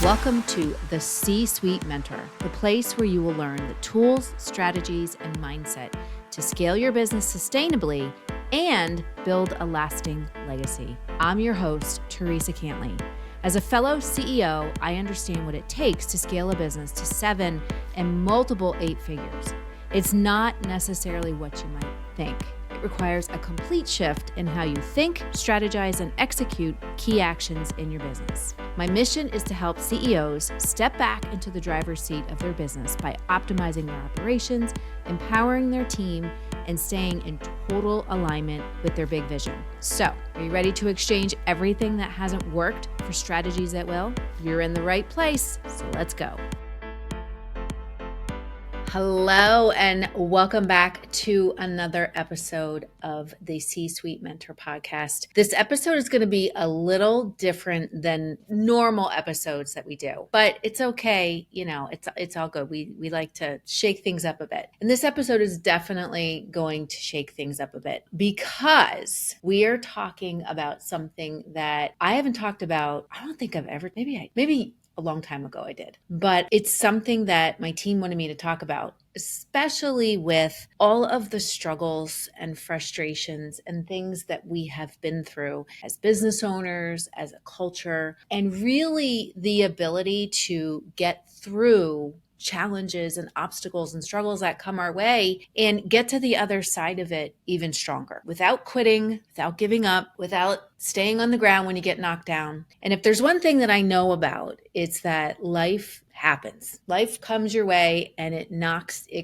Welcome to the C-Suite Mentor, the place where you will learn the tools, strategies, and mindset to scale your business sustainably and build a lasting legacy. I'm your host, Theresa. As a fellow CEO, I understand what it takes to scale a business to 7 and multiple 8 figures. It's not necessarily what you might think. It requires a complete shift in how you think, strategize, and execute key actions in your business. My mission is to help CEOs step back into the driver's seat of their business by optimizing their operations, empowering their team, and staying in total alignment with their big vision. So, are you ready to exchange everything that hasn't worked for strategies that will? You're in the right place, so let's go. Hello, and welcome back to another episode of the C-Suite Mentor podcast. This episode is going to be a little different than normal episodes that we do, but it's okay. You know, it's all good. We like to shake things up a bit. And this episode is definitely going to shake things up a bit because we are talking about something that I haven't talked about. I don't think I've ever, maybe a long time ago I did, but it's something that my team wanted me to talk about, especially with all of the struggles and frustrations and things that we have been through as business owners, as a culture, and really the ability to get through challenges and obstacles and struggles that come our way and get to the other side of it even stronger without quitting, without giving up, without staying on the ground when you get knocked down. And if there's one thing that I know about, it's that life happens. Life comes your way and it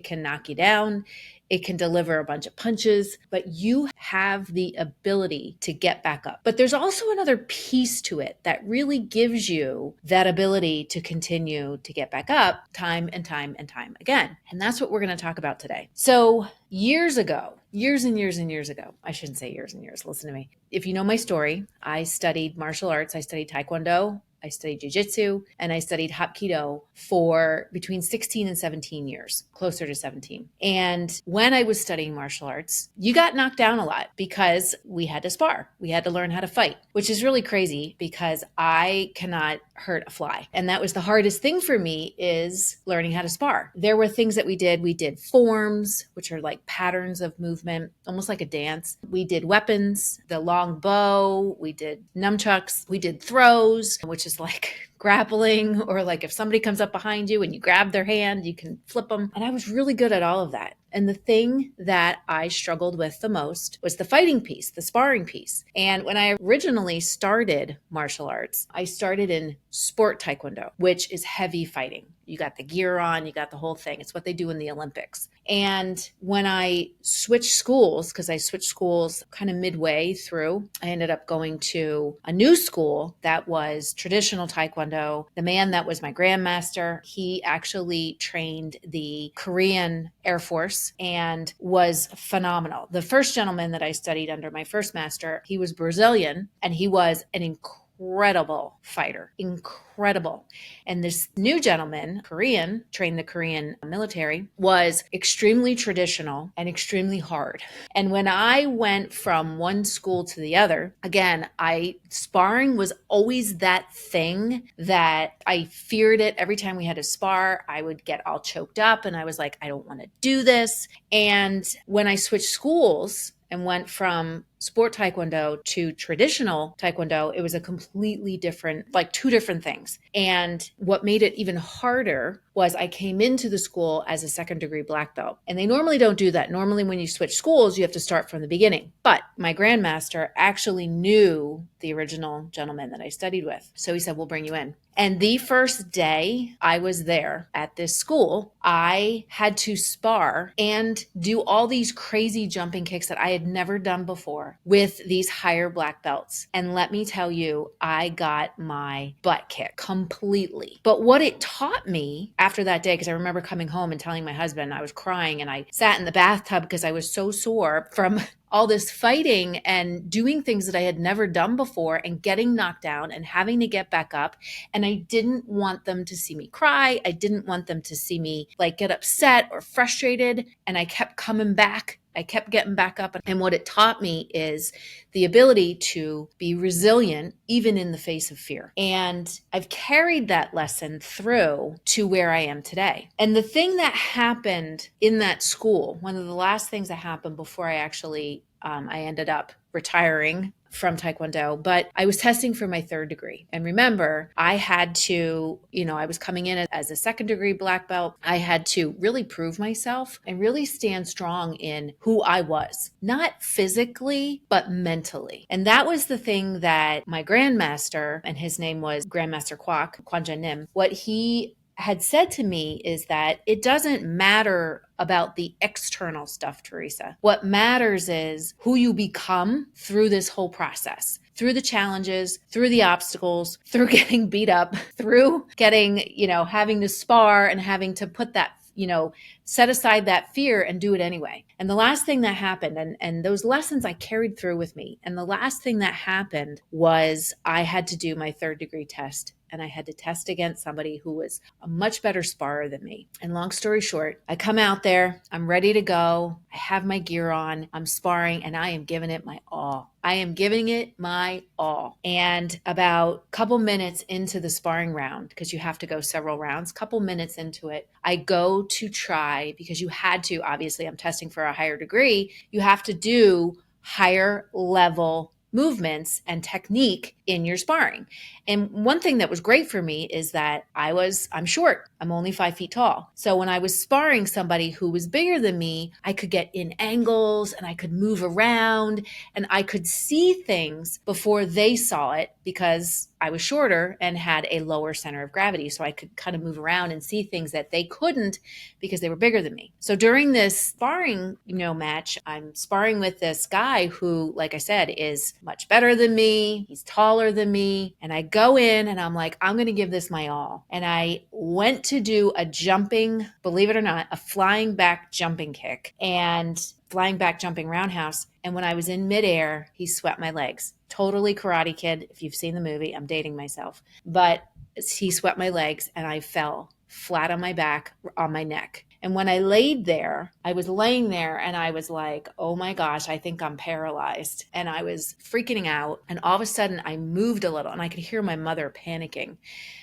can knock you down. It can deliver a bunch of punches, but you have the ability to get back up. But there's also another piece to it that really gives you that ability to continue to get back up time and time and time again. And that's what we're going to talk about today. So years and years ago, I shouldn't say years and years, listen to me. If you know my story, I studied martial arts, I studied taekwondo, I studied jujitsu, and I studied hapkido for between 16 and 17 years, closer to 17. And when I was studying martial arts, you got knocked down a lot because we had to spar. We had to learn how to fight, which is really crazy because I cannot hurt a fly. And that was the hardest thing for me, is learning how to spar. There were things that we did. We did forms, which are like patterns of movement, almost like a dance. We did weapons, the long bow. We did nunchucks. We did throws, which is like grappling, or like if somebody comes up behind you and you grab their hand, you can flip them. And I was really good at all of that. And the thing that I struggled with the most was the fighting piece, the sparring piece. And when I originally started martial arts, I started in sport taekwondo, which is heavy fighting. You got the gear on, you got the whole thing. It's what they do in the Olympics. And when I switched schools, because I switched schools kind of midway through, I ended up going to a new school that was traditional taekwondo. The man that was my grandmaster, he actually trained the Korean Air Force and was phenomenal. The first gentleman that I studied under, my first master, he was Brazilian, and he was an incredible fighter, incredible. And this new gentleman, Korean, trained the Korean military, was extremely traditional and extremely hard. And when I went from one school to the other, again, sparring was always that thing that I feared it. Every time we had to spar, I would get all choked up and I was like, I don't want to do this. And when I switched schools and went from sport taekwondo to traditional taekwondo, it was a completely different, like 2 different things. And what made it even harder was I came into the school as a 2nd degree black belt. And they normally don't do that. Normally when you switch schools, you have to start from the beginning. But my grandmaster actually knew the original gentleman that I studied with. So he said, we'll bring you in. And the first day I was there at this school, I had to spar and do all these crazy jumping kicks that I had never done before with these higher black belts. And let me tell you, I got my butt kicked completely. But what it taught me after that day, because I remember coming home and telling my husband, I was crying and I sat in the bathtub because I was so sore from all this fighting and doing things that I had never done before and getting knocked down and having to get back up. And I didn't want them to see me cry. I didn't want them to see me like get upset or frustrated. And I kept coming back I kept getting back up. And what it taught me is the ability to be resilient even in the face of fear. And I've carried that lesson through to where I am today. And the thing that happened in that school, one of the last things that happened before I actually I ended up retiring from taekwondo, but I was testing for my third degree. And remember, I had to, I was coming in as a second degree black belt. I had to really prove myself and really stand strong in who I was, not physically, but mentally. And that was the thing that my grandmaster, and his name was Grandmaster Kwan Nim, what he had said to me is that it doesn't matter about the external stuff, Theresa. What matters is who you become through this whole process, through the challenges, through the obstacles, through getting beat up, through getting, having to spar and having to put that, set aside that fear and do it anyway. And the last thing that happened, and those lessons I carried through with me. And the last thing that happened was I had to do my third degree test. And I had to test against somebody who was a much better sparrer than me. And long story short, I come out there, I'm ready to go. I have my gear on, I'm sparring, and I am giving it my all. I am giving it my all. And about a couple minutes into the sparring round, because you have to go several rounds, couple minutes into it, I go to try, because you had to, obviously I'm testing for a higher degree, you have to do higher level movements and technique in your sparring. And one thing that was great for me is that I'm short. I'm only 5 feet tall. So when I was sparring somebody who was bigger than me, I could get in angles and I could move around and I could see things before they saw it because I was shorter and had a lower center of gravity. So I could kind of move around and see things that they couldn't because they were bigger than me. So during this sparring, match, I'm sparring with this guy who, like I said, is much better than me. He's taller than me. And I go in and I'm like, I'm going to give this my all. And I went to do a jumping, believe it or not, a flying back jumping kick and flying back jumping roundhouse. And when I was in midair, he swept my legs. Totally Karate Kid. If you've seen the movie, I'm dating myself. But he swept my legs and I fell flat on my back, on my neck. And when I laid there, I was laying there and I was like, oh my gosh, I think I'm paralyzed. And I was freaking out. And all of a sudden I moved a little and I could hear my mother panicking.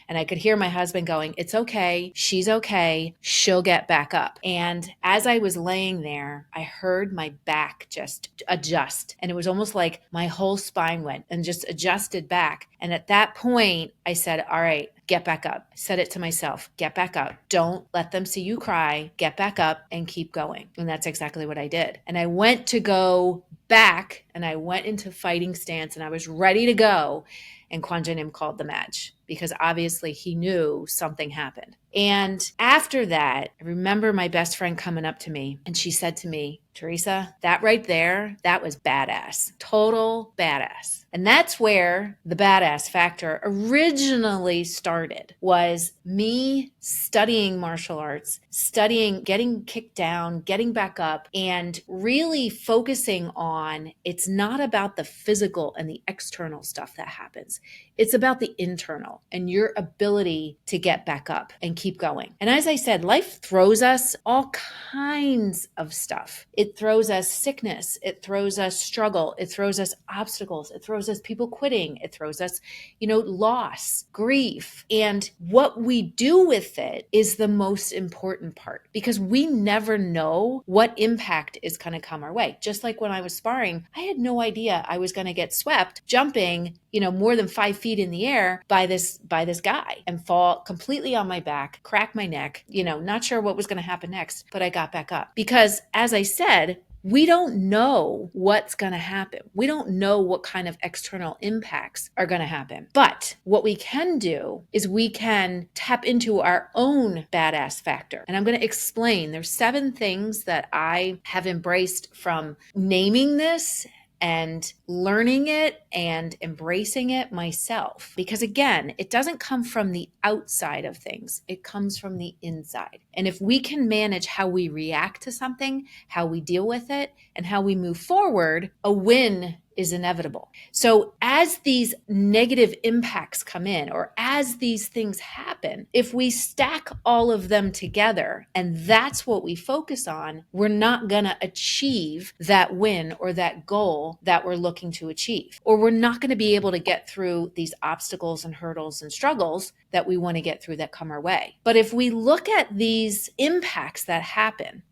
And I could hear my husband going, it's okay. She's okay. She'll get back up. And as I was laying there, I heard my back just adjust. And it was almost like my whole spine went and just adjusted back. And at that point, I said, all right, get back up. I said it to myself, get back up. Don't let them see you cry. Get back up and keep going. And that's exactly what I did. And I went to go back and I went into fighting stance and I was ready to go. And Kwan Nim called the match because obviously he knew something happened. And after that, I remember my best friend coming up to me and she said to me, Theresa, that right there, that was badass, total badass. And that's where the badass factor originally started, was me studying martial arts, studying, getting kicked down, getting back up, and really focusing on it's not about the physical and the external stuff that happens. It's about the internal and your ability to get back up and keep going. And as I said, life throws us all kinds of stuff. It throws us sickness. It throws us struggle. It throws us obstacles. It throws us people quitting. It throws us, loss, grief. And what we do with it is the most important part because we never know what impact is going to come our way. Just like when I was sparring, I had no idea I was going to get swept jumping, more than 5 feet in the air by this guy and fall completely on my back, crack my neck, not sure what was going to happen next, but I got back up because as I said, we don't know what's going to happen. We don't know what kind of external impacts are going to happen. But what we can do is we can tap into our own badass factor. And I'm going to explain. There's 7 things that I have embraced from naming this and learning it and embracing it myself. Because again, it doesn't come from the outside of things. It comes from the inside. And if we can manage how we react to something, how we deal with it, and how we move forward, a win is inevitable. So as these negative impacts come in, or as these things happen, if we stack all of them together and that's what we focus on, we're not going to achieve that win or that goal that we're looking to achieve. Or we're not going to be able to get through these obstacles and hurdles and struggles that we want to get through that come our way. But if we look at these impacts that happen,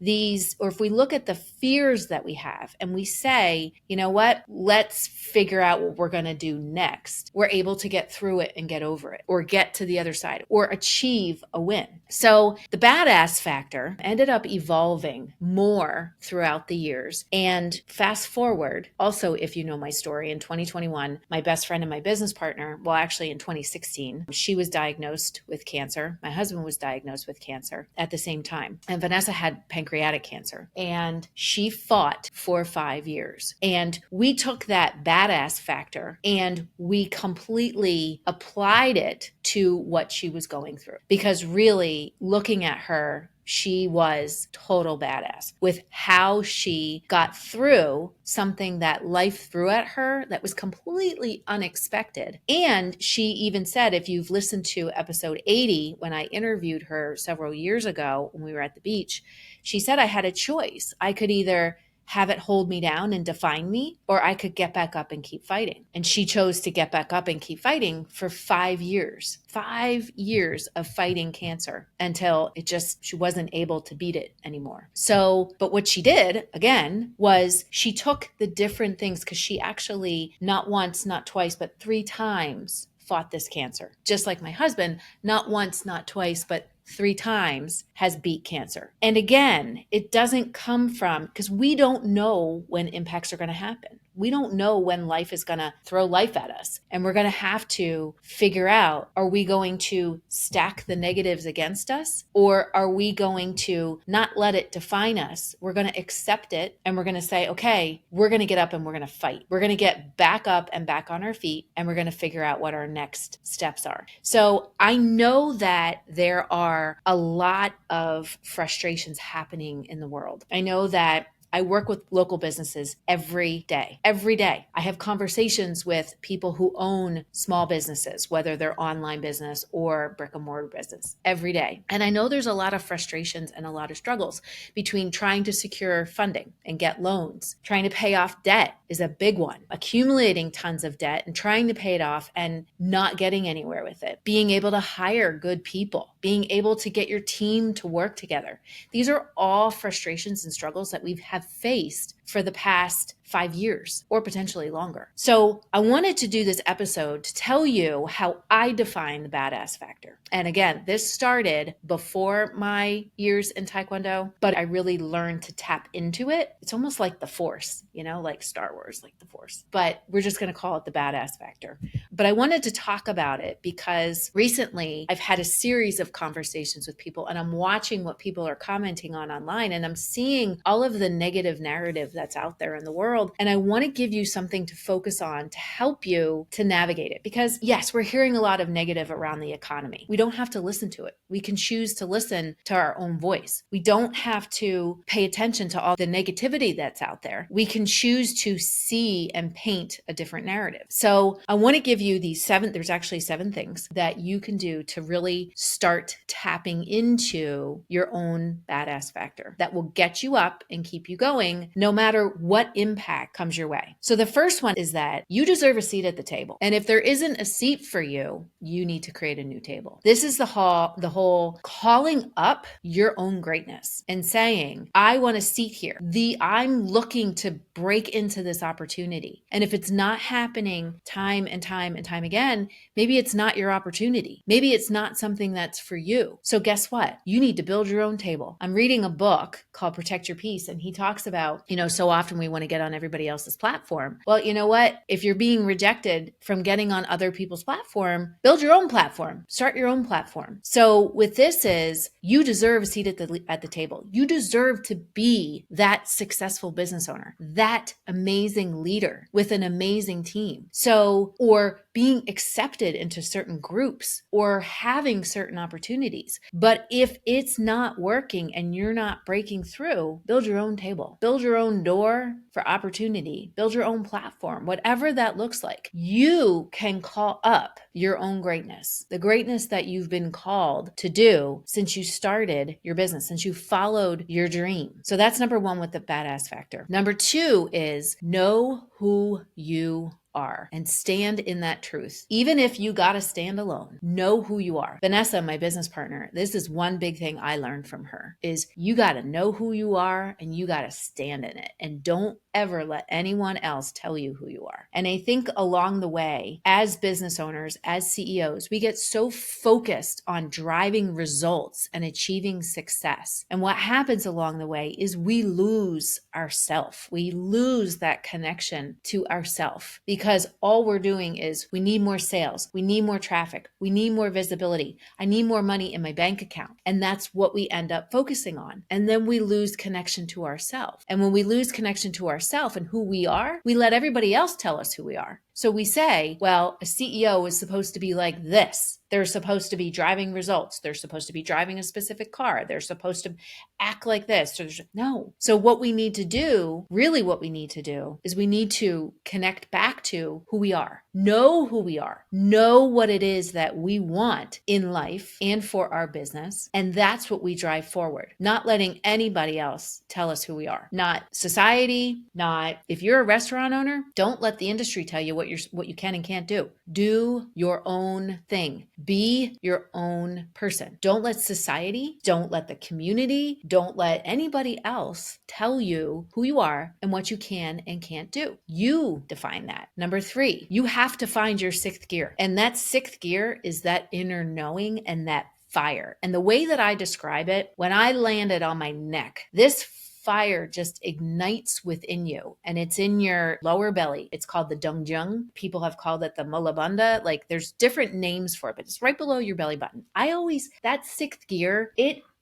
or if we look at the fears that we have and we say, you know what, let's figure out what we're going to do next, we're able to get through it and get over it, or get to the other side, or achieve a win. So the badass factor ended up evolving more throughout the years. And fast forward, also, if you know my story, in 2021, my best friend and my business partner, well, actually in 2016, she was diagnosed with cancer. My husband was diagnosed with cancer at the same time. And Vanessa had pancreatic cancer. And she fought for 5 years. And we took that badass factor and we completely applied it to what she was going through. Because really, looking at her, she was total badass with how she got through something that life threw at her that was completely unexpected. And she even said, if you've listened to episode 80, when I interviewed her several years ago when we were at the beach, she said I had a choice. I could either have it hold me down and define me, or I could get back up and keep fighting. And she chose to get back up and keep fighting for 5 years. 5 years of fighting cancer until she wasn't able to beat it anymore. So, but what she did, again, was she took the different things, because she actually not once, not twice, but 3 times fought this cancer. Just like my husband, not once, not twice, but 3 times has beat cancer. And again, it doesn't come from, because we don't know when impacts are going to happen. We don't know when life is going to throw life at us. And we're going to have to figure out, are we going to stack the negatives against us? Or are we going to not let it define us? We're going to accept it and we're going to say, okay, we're going to get up and we're going to fight. We're going to get back up and back on our feet, and we're going to figure out what our next steps are. So I know that there are a lot of frustrations happening in the world. I know that I work with local businesses every day. Every day. I have conversations with people who own small businesses, whether they're online business or brick and mortar business, every day. And I know there's a lot of frustrations and a lot of struggles between trying to secure funding and get loans. Trying to pay off debt is a big one. Accumulating tons of debt and trying to pay it off and not getting anywhere with it. Being able to hire good people. Being able to get your team to work together. These are all frustrations and struggles that we have faced for the past 5 years or potentially longer. So I wanted to do this episode to tell you how I define the badass factor. And again, this started before my years in taekwondo, but I really learned to tap into it. It's almost like the force, like Star Wars, like the force, but we're just going to call it the badass factor. But I wanted to talk about it because recently I've had a series of conversations with people, and I'm watching what people are commenting on online, and I'm seeing all of the negative narrative that's out there in the world. And I want to give you something to focus on to help you to navigate it. Because yes, we're hearing a lot of negative around the economy. We don't have to listen to it. We can choose to listen to our own voice. We don't have to pay attention to all the negativity that's out there. We can choose to see and paint a different narrative. So I want to give you there's actually 7 things that you can do to really start tapping into your own badass factor that will get you up and keep you going no matter what impact comes your way. So the first one is that you deserve a seat at the table. And if there isn't a seat for you, you need to create a new table. This is the whole calling up your own greatness and saying, I want a seat here. I'm looking to break into this opportunity. And if it's not happening time and time and time again, maybe it's not your opportunity. Maybe it's not something that's for you. So guess what? You need to build your own table. I'm reading a book called Protect Your Peace, and he talks about, so often we want to get on everybody else's platform. Well, you know what? If you're being rejected from getting on other people's platform, build your own platform. Start your own platform. So with this is, you deserve a seat at the table. You deserve to be that successful business owner, that amazing leader with an amazing team. So, or being accepted into certain groups or having certain opportunities. But if it's not working and you're not breaking through, build your own table, build your own door for opportunity, build your own platform, whatever that looks like. You can call up your own greatness, the greatness that you've been called to do since you started your business, since you followed your dream. So that's number one with the badass factor. Number two is know who you are and stand in that truth. Even if you got to stand alone, know who you are. Vanessa, my business partner, this is one big thing I learned from her is you got to know who you are and you got to stand in it, and don't ever let anyone else tell you who you are. And I think along the way, as business owners, as CEOs, we get so focused on driving results and achieving success. And what happens along the way is we lose ourself. We lose that connection to ourself because all we're doing is we need more sales. We need more traffic. We need more visibility. I need more money in my bank account. And that's what we end up focusing on. And then we lose connection to ourselves. And when we lose connection to ourselves and who we are, we let everybody else tell us who we are. So we say, well, a CEO is supposed to be like this. They're supposed to be driving results. They're supposed to be driving a specific car. They're supposed to act like this. No. So what we need to do, really what we need to do, is we need to connect back to who we are. Know who we are. Know what it is that we want in life and for our business. And that's what we drive forward. Not letting anybody else tell us who we are. Not society, not if you're a restaurant owner, don't let the industry tell you what you can and can't do. Do your own thing. Be your own person. Don't let society, don't let the community, don't let anybody else tell you who you are and what you can and can't do. You define that. Number three, you have to find your sixth gear. And that sixth gear is that inner knowing and that fire. And the way that I describe it, when I landed on my neck, this fire just ignites within you, and it's in your lower belly. It's called the dongjung. People have called it the mulabanda. Like there's different names for it, but it's right below your belly button. That sixth gear,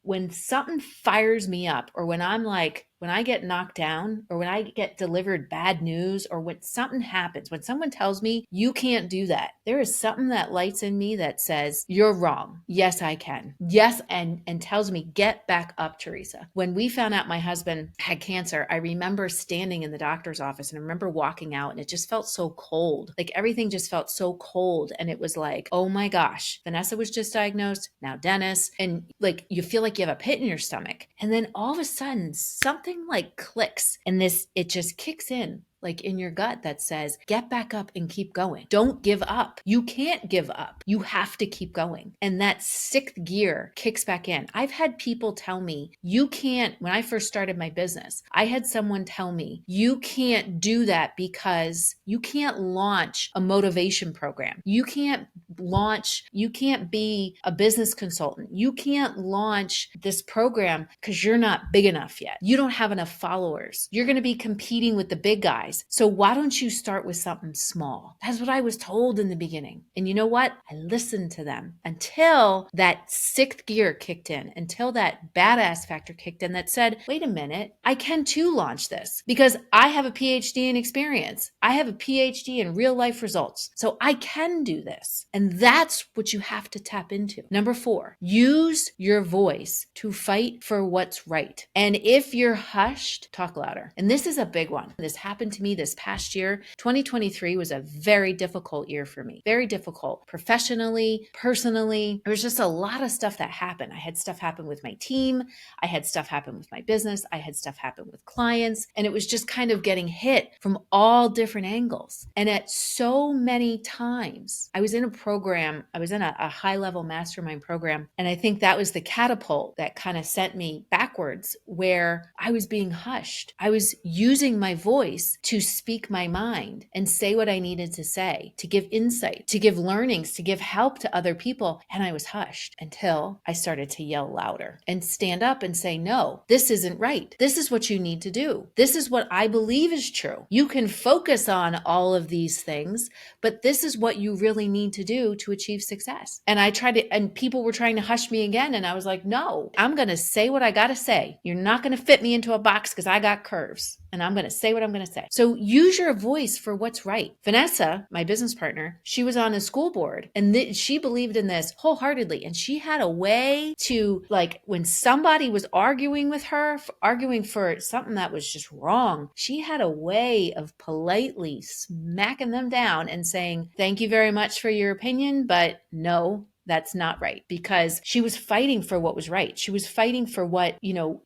when something fires me up, or when I get knocked down, or when I get delivered bad news, or when something happens, when someone tells me you can't do that, there is something that lights in me that says, you're wrong. Yes, I can. Yes. And tells me, get back up, Theresa. When we found out my husband had cancer, I remember standing in the doctor's office, and I remember walking out, and it just felt so cold. Like everything just felt so cold. And it was like, oh my gosh, Vanessa was just diagnosed. Now Dennis. And like, you feel like you have a pit in your stomach. And then all of a sudden, something like clicks, and it just kicks in like in your gut that says, get back up and keep going. Don't give up. You can't give up. You have to keep going. And that sixth gear kicks back in. I've had people tell me, when I first started my business, I had someone tell me, you can't do that because you can't launch a motivation program. You can't be a business consultant. You can't launch this program because you're not big enough yet. You don't have enough followers. You're going to be competing with the big guys. So why don't you start with something small? That's what I was told in the beginning. And you know what? I listened to them until that sixth gear kicked in, until that badass factor kicked in that said, wait a minute, I can too launch this because I have a PhD in experience. I have a PhD in real life results. So I can do this. And that's what you have to tap into. Number four, use your voice to fight for what's right. And if you're hushed, talk louder. And this is a big one. This happened to me this past year. 2023 was a very difficult year for me. Very difficult professionally, personally. There was just a lot of stuff that happened. I had stuff happen with my team. I had stuff happen with my business. I had stuff happen with clients. And it was just kind of getting hit from all different angles. And at so many times, I was in a program, I was in a high-level mastermind program. And I think that was the catapult that kind of sent me backwards, where I was being hushed. I was using my voice to speak my mind and say what I needed to say, to give insight, to give learnings, to give help to other people. And I was hushed until I started to yell louder and stand up and say, no, this isn't right. This is what you need to do. This is what I believe is true. You can focus on all of these things, but this is what you really need to do to achieve success. And and people were trying to hush me again. And I was like, no, I'm going to say what I got to say. You're not going to fit me into a box because I got curves. and I'm going to say what I'm going to say. So use your voice for what's right. Vanessa, my business partner, she was on a school board and she believed in this wholeheartedly. And she had a way to, like, when somebody was arguing with her, arguing for something that was just wrong, she had a way of politely smacking them down and saying, thank you very much for your opinion, but no, that's not right, because she was fighting for what was right. She was fighting for what,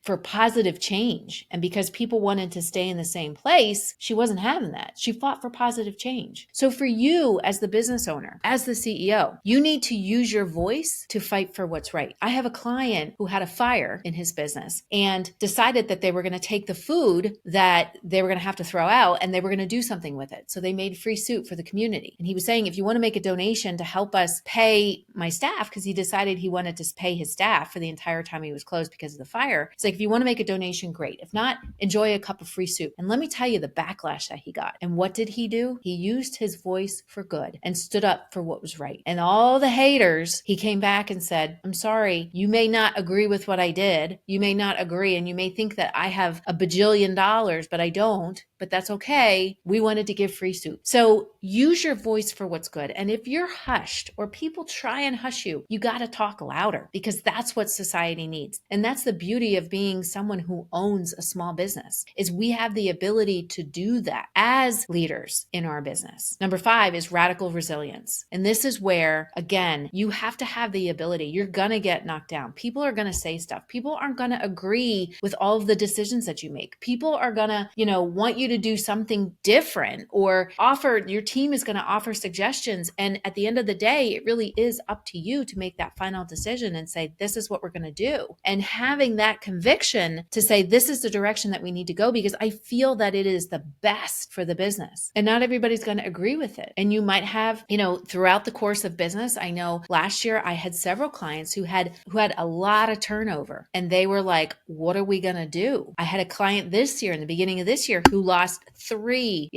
for positive change. And because people wanted to stay in the same place, she wasn't having that. She fought for positive change. So for you as the business owner, as the CEO, you need to use your voice to fight for what's right. I have a client who had a fire in his business and decided that they were going to take the food that they were going to have to throw out and they were going to do something with it. So they made free soup for the community. And he was saying, if you want to make a donation to help us pay my staff, because he decided he wanted to pay his staff for the entire time he was closed because of the fire. It's like, if you want to make a donation, great. If not, enjoy a cup of free soup. And let me tell you the backlash that he got. And what did he do? He used his voice for good and stood up for what was right. And all the haters, he came back and said, I'm sorry, you may not agree with what I did. You may not agree. And you may think that I have a bajillion dollars, but I don't. But that's okay. We wanted to give free soup. So use your voice for what's good. And if you're hushed or people try and hush you, you got to talk louder, because that's what society needs. And that's the beauty of being someone who owns a small business, is we have the ability to do that as leaders in our business. Number 5 is radical resilience. And this is where, again, you have to have the ability. You're going to get knocked down. People are going to say stuff. People aren't going to agree with all of the decisions that you make. People are going to, want you to do something different, or your team is going to offer suggestions. And at the end of the day, it really is up to you to make that final decision and say, this is what we're going to do. And having that conviction to say, this is the direction that we need to go, because I feel that it is the best for the business. And not everybody's going to agree with it. And you might have, throughout the course of business, I know last year I had several clients who had a lot of turnover, and they were like, what are we going to do? I had a client this year, in the beginning of this year, who lost three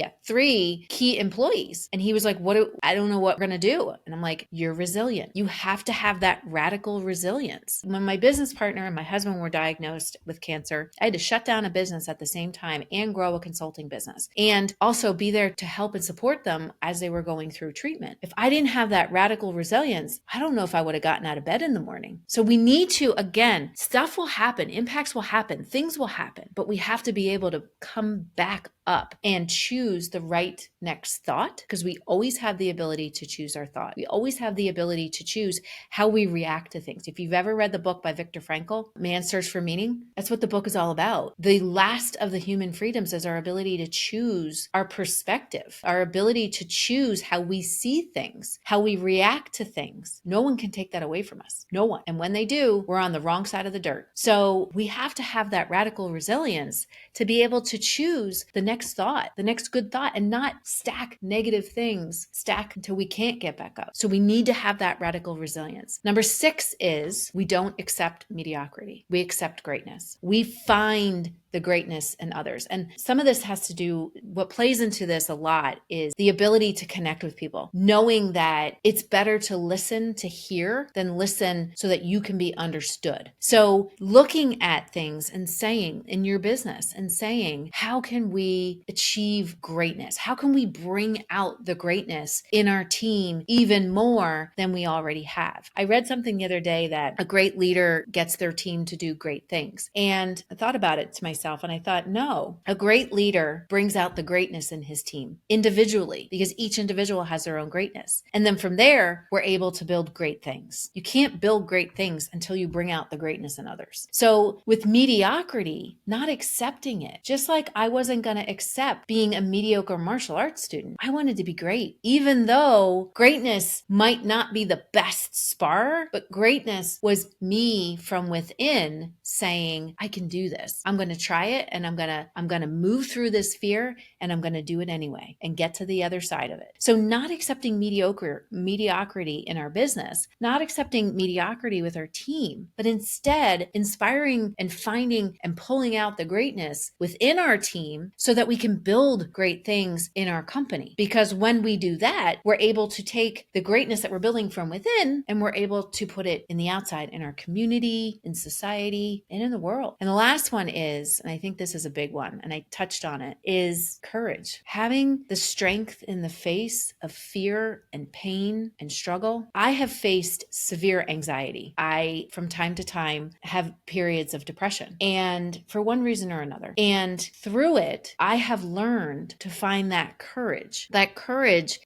key employees. And he was like, I don't know what we're going to do. And I'm like, you're resilient. You have to have that radical resilience. When my business partner and my husband were diagnosed with cancer, I had to shut down a business at the same time and grow a consulting business, and also be there to help and support them as they were going through treatment. If I didn't have that radical resilience, I don't know if I would have gotten out of bed in the morning. So we need to, again, stuff will happen, impacts will happen, things will happen, but we have to be able to come back up and choose the right next thought, because we always have the ability to choose our thought. We always have the ability to choose how we react to things. If you've ever read the book by Viktor Frankl, Man's Search for Meaning, that's what the book is all about. The last of the human freedoms is our ability to choose our perspective, our ability to choose how we see things, how we react to things. No one can take that away from us. No one. And when they do, we're on the wrong side of the dirt. So we have to have that radical resilience to be able to choose the next thought, the next good thought, and not stack negative things, stack until we can't get back up. So we need to have that radical resilience. Number 6 is we don't accept mediocrity. We accept greatness. We find the greatness in others. And some of this has to do, what plays into this a lot is the ability to connect with people, knowing that it's better to listen to hear than listen so that you can be understood. So looking at things and saying in your business and saying, how can we achieve greatness? How can we bring out the greatness in our team even more than we already have? I read something the other day that a great leader gets their team to do great things. And I thought about it to myself, and I thought, no, a great leader brings out the greatness in his team individually, because each individual has their own greatness. And then from there, we're able to build great things. You can't build great things until you bring out the greatness in others. So with mediocrity, not accepting it, just like I wasn't going to accept being a mediocre martial arts student. I wanted to be great, even though greatness might not be the best spar, but greatness was me from within saying, I can do this. I'm going to try it, and I'm going to move through this fear, and I'm going to do it anyway and get to the other side of it. So not accepting mediocrity in our business, not accepting mediocrity with our team, but instead inspiring and finding and pulling out the greatness within our team so that we can build great things in our company. Because when we do that, we're able to take the greatness that we're building from within, and we're able to put it in the outside, in our community, in society, and in the world. And the last one is face, and I think this is a big one, and I touched on it, is courage. Having the strength in the face of fear and pain and struggle. I have faced severe anxiety. I, from time to time, have periods of depression, and for one reason or another. And through it, I have learned to find that courage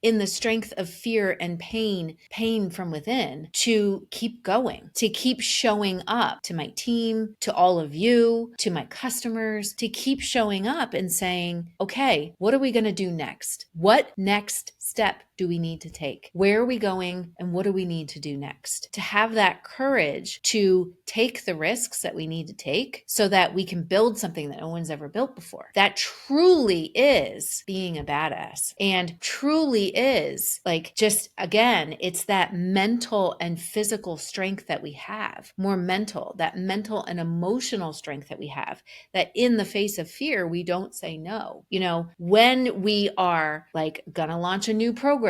in the strength of fear and pain from within, to keep going, to keep showing up to my team, to all of you, to my customers, to keep showing up and saying, okay, what are we going to do next? What next step do we need to take? Where are we going and what do we need to do next? To have that courage to take the risks that we need to take so that we can build something that no one's ever built before. That truly is being a badass, and truly is like, just again, it's that mental and physical strength that we have, more mental, that mental and emotional strength that we have, that in the face of fear, we don't say no. You know, when we are like gonna launch a new program,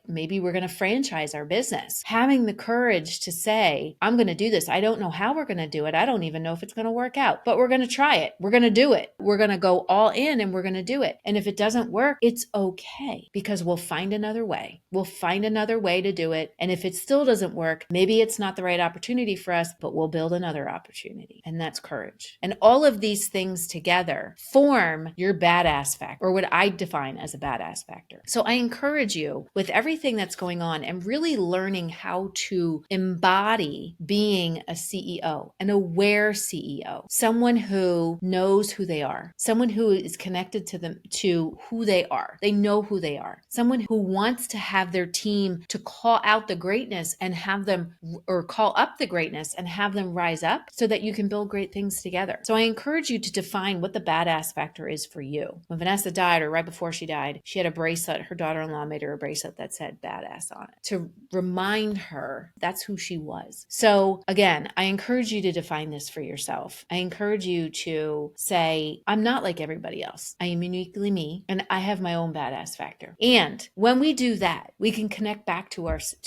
maybe we're gonna franchise our business, having the courage to say, I'm gonna do this. I don't know how we're gonna do it. I don't even know if it's gonna work out, but we're gonna try it. We're gonna do it. We're gonna go all in and we're gonna do it. And if it doesn't work, it's okay, because we'll find another way. We'll find another way to do it. And if it still doesn't work, maybe it's not the right opportunity for us, but we'll build another opportunity. And that's courage. And all of these things together form your badass factor, or what I define as a badass factor. So I encourage you, with everything that's going on and really learning how to embody being a CEO, an aware CEO, someone who knows who they are, someone who is connected to who they are. They know who they are. Someone who wants to have their team to call out the greatness and have them, or call up the greatness and have them rise up so that you can build great things together. So I encourage you to define what the badass factor is for you. When Vanessa died, or right before she died, she had a bracelet. Her daughter-in-law made her a bracelet that said badass on it to remind her that's who she was. So again, I encourage you to define this for yourself. I encourage you to say, I'm not like everybody else. I am uniquely me, and I have my own badass factor. And when we do that, we can connect back to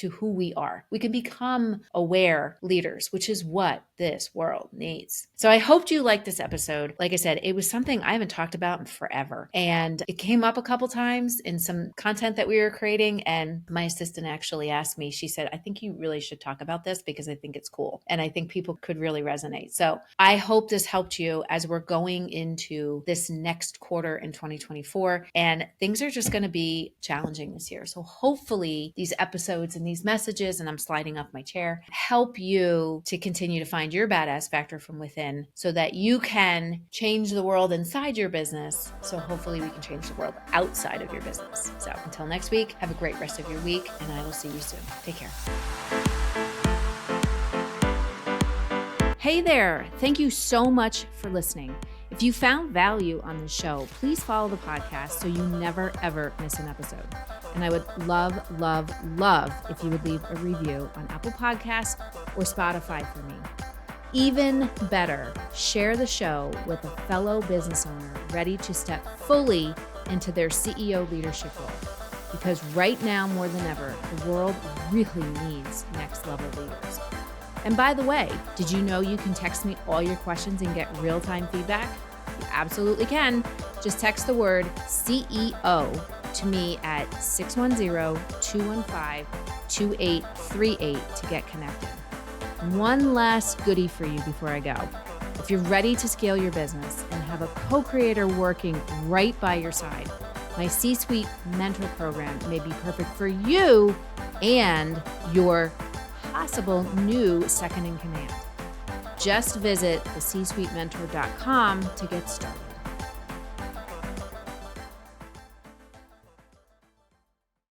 who we are. We can become aware leaders, which is what this world needs. So I hoped you liked this episode. Like I said, it was something I haven't talked about in forever. And it came up a couple times in some content that we were creating. And my assistant actually asked me, she said, I think you really should talk about this because I think it's cool. And I think people could really resonate. So I hope this helped you as we're going into this next quarter in 2024. And things are just going to be challenging this year. So hopefully these episodes and these messages, and I'm sliding off my chair, help you to continue to find your badass factor from within so that you can change the world inside your business. So hopefully we can change the world outside of your business. So until next week, have a great rest of your week, and I will see you soon. Take care. Hey there. Thank you so much for listening. If you found value on this show, please follow the podcast so you never, ever miss an episode. And I would love, love, love if you would leave a review on Apple Podcasts or Spotify for me. Even better, share the show with a fellow business owner ready to step fully into their CEO leadership role. Because right now, more than ever, the world really needs next level leaders. And by the way, did you know you can text me all your questions and get real-time feedback? You absolutely can. Just text the word CEO to me at 610-215-2838 to get connected. One last goodie for you before I go. If you're ready to scale your business and have a co-creator working right by your side, my C-Suite Mentor Program may be perfect for you and your possible new second in command. Just visit thecsuitementor.com to get started.